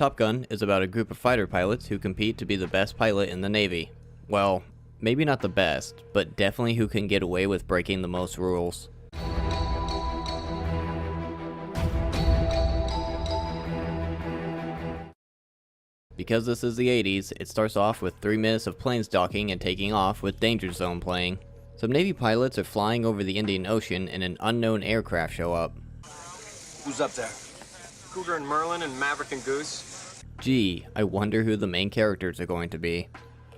Top Gun is about a group of fighter pilots who compete to be the best pilot in the Navy. Well, maybe not the best, but definitely who can get away with breaking the most rules. Because this is the 80s, it starts off with 3 minutes of planes docking and taking off with Danger Zone playing. Some Navy pilots are flying over the Indian Ocean and an unknown aircraft show up. Who's up there? Cougar and Merlin and Maverick and Goose? Gee, I wonder who the main characters are going to be.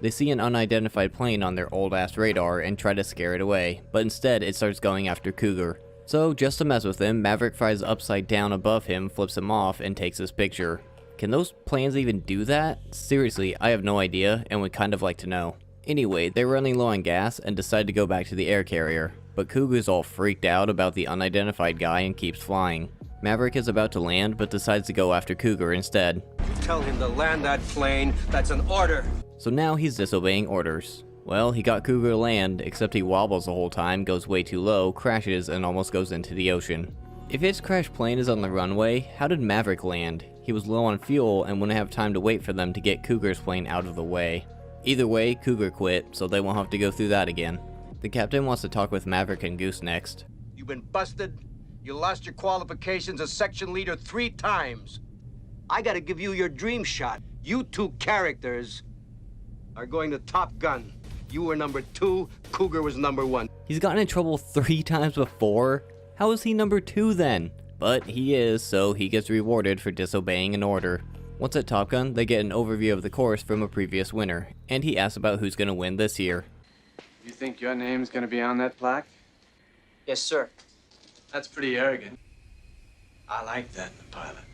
They see an unidentified plane on their old-ass radar and try to scare it away, but instead it starts going after Cougar. So, just to mess with him, Maverick flies upside down above him, flips him off, and takes his picture. Can those planes even do that? Seriously, I have no idea, and would kind of like to know. Anyway, they're running low on gas and decide to go back to the air carrier, but Cougar's all freaked out about the unidentified guy and keeps flying. Maverick is about to land, but decides to go after Cougar instead. You tell him to land that plane, that's an order! So now he's disobeying orders. Well, he got Cougar to land, except he wobbles the whole time, goes way too low, crashes, and almost goes into the ocean. If his crashed plane is on the runway, how did Maverick land? He was low on fuel and wouldn't have time to wait for them to get Cougar's plane out of the way. Either way, Cougar quit, so they won't have to go through that again. The captain wants to talk with Maverick and Goose next. You've been busted. You lost your qualifications as section leader 3 times. I gotta give you your dream shot. You 2 characters are going to Top Gun. You were number 2, Cougar was number 1. He's gotten in trouble 3 times before? How is he number 2 then? But he is, so he gets rewarded for disobeying an order. Once at Top Gun, they get an overview of the course from a previous winner, and he asks about who's gonna win this year. You think your name's gonna be on that plaque? Yes, sir. That's pretty arrogant. I like that in a pilot.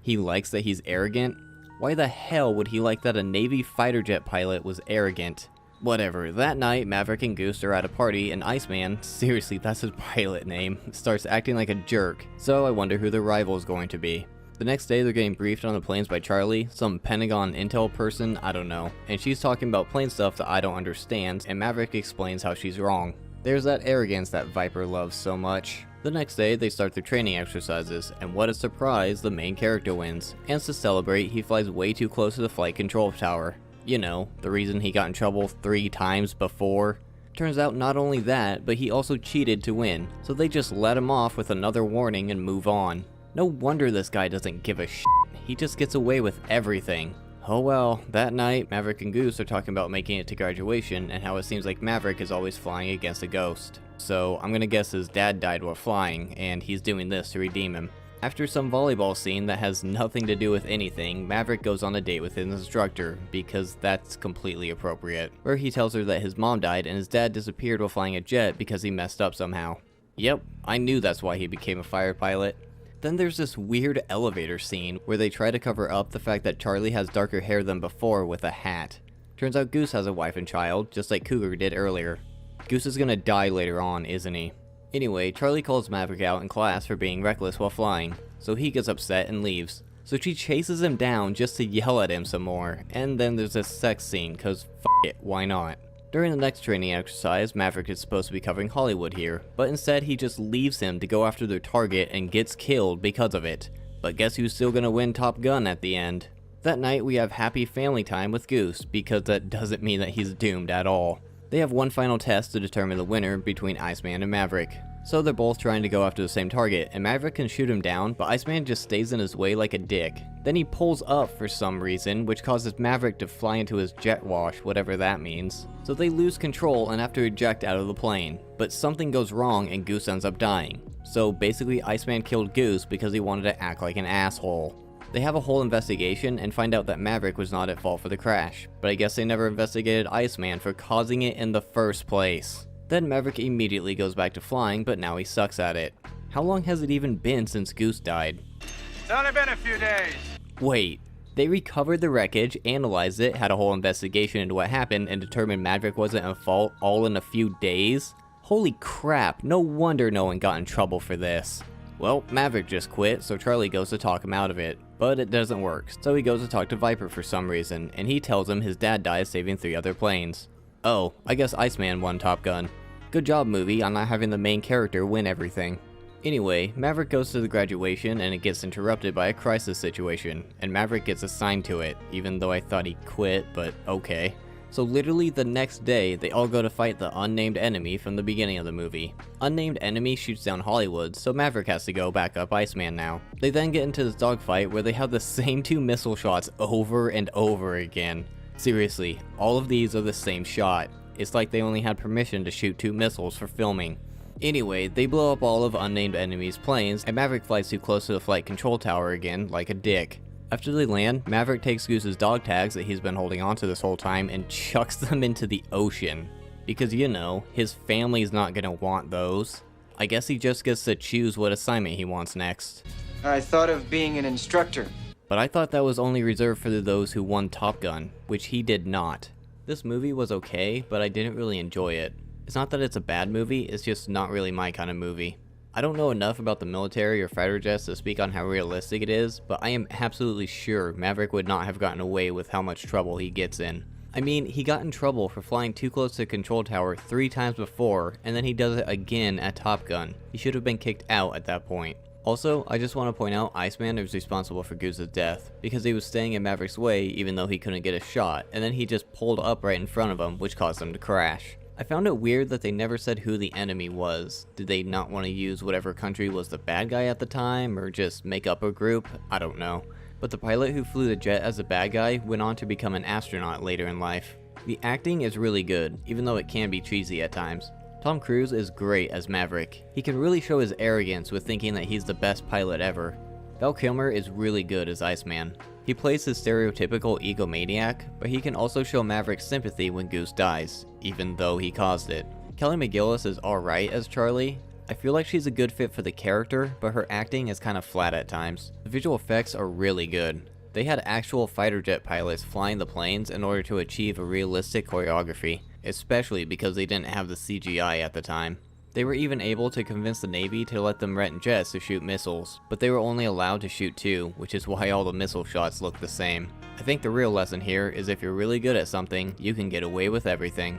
He likes that he's arrogant? Why the hell would he like that a Navy fighter jet pilot was arrogant? Whatever, that night, Maverick and Goose are at a party, and Iceman, seriously, that's his pilot name, starts acting like a jerk, so I wonder who their rival is going to be. The next day, they're getting briefed on the planes by Charlie, some Pentagon intel person, I don't know, and she's talking about plane stuff that I don't understand, and Maverick explains how she's wrong. There's that arrogance that Viper loves so much. The next day, they start their training exercises, and what a surprise, the main character wins, and to celebrate, he flies way too close to the flight control tower. You know, the reason he got in trouble 3 times before. Turns out not only that, but he also cheated to win, so they just let him off with another warning and move on. No wonder this guy doesn't give a shit, he just gets away with everything. Oh well, that night, Maverick and Goose are talking about making it to graduation and how it seems like Maverick is always flying against a ghost. So I'm gonna guess his dad died while flying, and he's doing this to redeem him. After some volleyball scene that has nothing to do with anything, Maverick goes on a date with his instructor, because that's completely appropriate, where he tells her that his mom died and his dad disappeared while flying a jet because he messed up somehow. Yep, I knew that's why he became a fighter pilot. Then there's this weird elevator scene where they try to cover up the fact that Charlie has darker hair than before with a hat. Turns out Goose has a wife and child, just like Cougar did earlier. Goose is gonna die later on, isn't he? Anyway, Charlie calls Maverick out in class for being reckless while flying, so he gets upset and leaves. So she chases him down just to yell at him some more, and then there's this sex scene, cause f it, why not? During the next training exercise, Maverick is supposed to be covering Hollywood here, but instead he just leaves him to go after their target and gets killed because of it. But guess who's still gonna win Top Gun at the end? That night we have happy family time with Goose, because that doesn't mean that he's doomed at all. They have one final test to determine the winner between Iceman and Maverick. So they're both trying to go after the same target, and Maverick can shoot him down, but Iceman just stays in his way like a dick. Then he pulls up for some reason, which causes Maverick to fly into his jet wash, whatever that means. So they lose control and have to eject out of the plane. But something goes wrong and Goose ends up dying. So basically Iceman killed Goose because he wanted to act like an asshole. They have a whole investigation and find out that Maverick was not at fault for the crash, but I guess they never investigated Iceman for causing it in the first place. Then Maverick immediately goes back to flying, but now he sucks at it. How long has it even been since Goose died? It's only been a few days. Wait, they recovered the wreckage, analyzed it, had a whole investigation into what happened, and determined Maverick wasn't at fault all in a few days? Holy crap, no wonder no one got in trouble for this. Well, Maverick just quit, so Charlie goes to talk him out of it. But it doesn't work, so he goes to talk to Viper for some reason, and he tells him his dad died saving 3 other planes. Oh, I guess Iceman won Top Gun. Good job, movie, on not having the main character win everything. Anyway, Maverick goes to the graduation and it gets interrupted by a crisis situation, and Maverick gets assigned to it, even though I thought he quit, but okay. So literally the next day, they all go to fight the unnamed enemy from the beginning of the movie. Unnamed enemy shoots down Hollywood, so Maverick has to go back up Iceman now. They then get into this dogfight where they have the same 2 missile shots over and over again. Seriously, all of these are the same shot. It's like they only had permission to shoot 2 missiles for filming. Anyway, they blow up all of unnamed enemies' planes, and Maverick flies too close to the flight control tower again, like a dick. After they land, Maverick takes Goose's dog tags that he's been holding onto this whole time and chucks them into the ocean. Because, you know, his family's not gonna want those. I guess he just gets to choose what assignment he wants next. I thought of being an instructor. But I thought that was only reserved for those who won Top Gun, which he did not. This movie was okay, but I didn't really enjoy it. It's not that it's a bad movie, it's just not really my kind of movie. I don't know enough about the military or fighter jets to speak on how realistic it is, but I am absolutely sure Maverick would not have gotten away with how much trouble he gets in. I mean, he got in trouble for flying too close to the control tower 3 times before, and then he does it again at Top Gun. He should have been kicked out at that point. Also, I just want to point out Iceman is responsible for Goose's death, because he was staying in Maverick's way even though he couldn't get a shot, and then he just pulled up right in front of him, which caused him to crash. I found it weird that they never said who the enemy was. Did they not want to use whatever country was the bad guy at the time, or just make up a group? I don't know. But the pilot who flew the jet as a bad guy went on to become an astronaut later in life. The acting is really good, even though it can be cheesy at times. Tom Cruise is great as Maverick. He can really show his arrogance with thinking that he's the best pilot ever. Val Kilmer is really good as Iceman. He plays his stereotypical egomaniac, but he can also show Maverick sympathy when Goose dies, even though he caused it. Kelly McGillis is alright as Charlie. I feel like she's a good fit for the character, but her acting is kind of flat at times. The visual effects are really good. They had actual fighter jet pilots flying the planes in order to achieve a realistic choreography, especially because they didn't have the CGI at the time. They were even able to convince the Navy to let them rent jets to shoot missiles, but they were only allowed to shoot 2, which is why all the missile shots look the same. I think the real lesson here is if you're really good at something, you can get away with everything.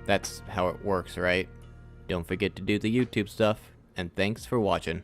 That's how it works, right? Don't forget to do the YouTube stuff, and thanks for watching.